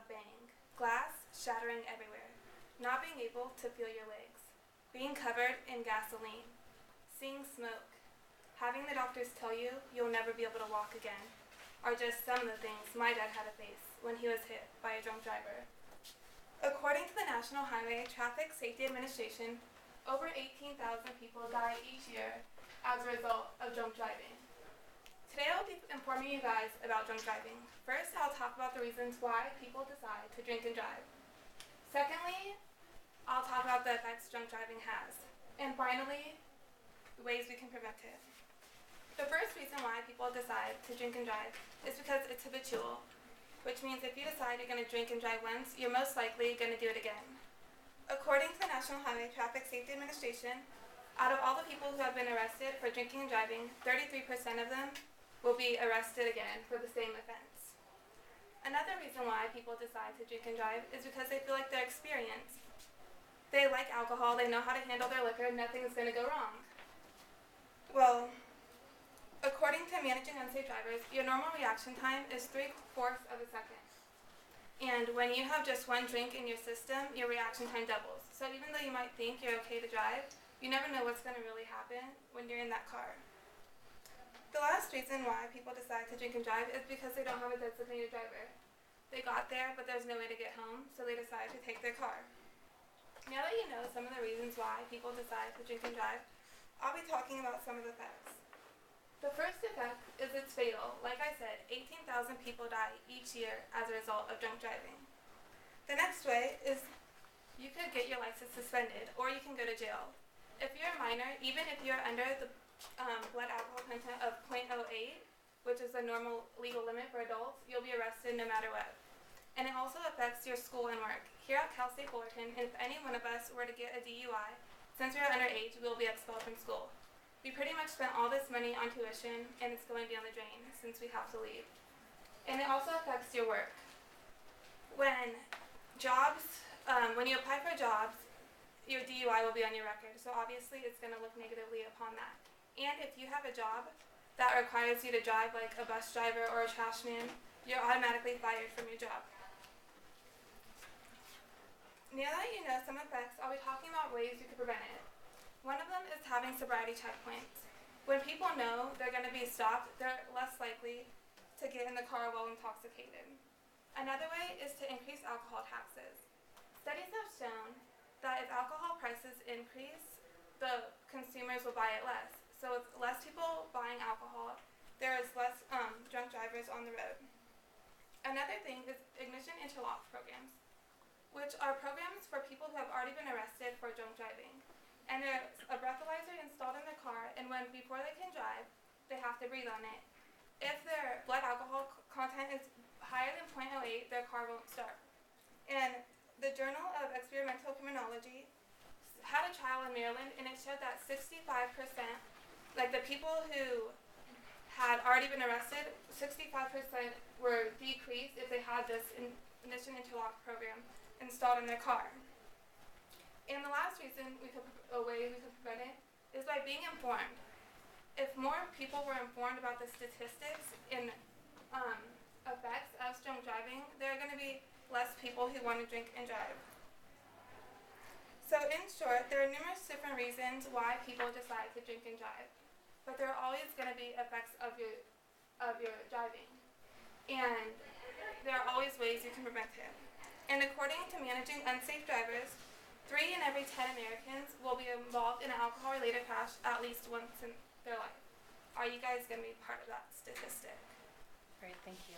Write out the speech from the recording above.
bang, glass shattering everywhere, not being able to feel your legs, being covered in gasoline, seeing smoke, having the doctors tell you you'll never be able to walk again, are just some of the things my dad had to face when he was hit by a drunk driver. According to the National Highway Traffic Safety Administration, over 18,000 people die each year as a result of drunk driving. Today I'll be informing you guys about drunk driving. First, I'll talk about the reasons why people decide to drink and drive. Secondly, I'll talk about the effects drunk driving has. And finally, the ways we can prevent it. The first reason why people decide to drink and drive is because it's habitual, which means if you decide you're going to drink and drive once, you're most likely going to do it again. According to the National Highway Traffic Safety Administration, out of all the people who have been arrested for drinking and driving, 33% of them will be arrested again for the same offense. Another reason why people decide to drink and drive is because they feel like they're experienced. They like alcohol, they know how to handle their liquor, nothing's going to go wrong. Well, according to Managing Unsafe Drivers, your normal reaction time is 3/4 of a second. And when you have just one drink in your system, your reaction time doubles. So even though you might think you're okay to drive, you never know what's going to really happen when you're in that car. The last reason why people decide to drink and drive is because they don't have a designated driver. They got there, but there's no way to get home, so they decide to take their car. Now that you know some of the reasons why people decide to drink and drive, I'll be talking about some of the effects. The first effect is it's fatal. Like I said, 18,000 people die each year as a result of drunk driving. The next way is you could get your license suspended, or you can go to jail. If you're a minor, even if you're under the blood alcohol content of 0.08, which is the normal legal limit for adults, you'll be arrested no matter what. And it also affects your school and work. Here at Kelsey, if any one of us were to get a DUI, since we're underage, we'll be expelled from school. We pretty much spent all this money on tuition, and it's going down the drain since we have to leave. And it also affects your work. When you apply for jobs, your DUI will be on your record, so obviously it's going to look negatively upon that. And if you have a job that requires you to drive like a bus driver or a trash man, you're automatically fired from your job. Now that you know some effects, I'll be talking about ways you can prevent it. One of them is having sobriety checkpoints. When people know they're going to be stopped, they're less likely to get in the car while intoxicated. Another way is to increase alcohol taxes. Studies have shown that if alcohol prices increase, the consumers will buy it less. So with less people buying alcohol, there is less drunk drivers on the road. Another thing is ignition interlock programs, which are programs for people who have already been arrested for drunk driving. And there's a breathalyzer installed in their car, and before they can drive, they have to breathe on it. If their blood alcohol content is higher than 0.08, their car won't start. And the Journal of Experimental Criminology had a trial in Maryland, and it showed that 65%, like the people who had already been arrested, 65% were decreased if they had this ignition interlock program installed in their car. And the last reason a way we could prevent it is by being informed. If more people were informed about the statistics and effects of drunk driving, there are going to be less people who want to drink and drive. So in short, there are numerous different reasons why people decide to drink and drive, but there are always going to be effects of your driving, and there are always ways you can prevent it. And according to Managing Unsafe Drivers, 3 in every 10 Americans will be involved in an alcohol-related crash at least once in their life. Are you guys going to be part of that statistic? Great, thank you.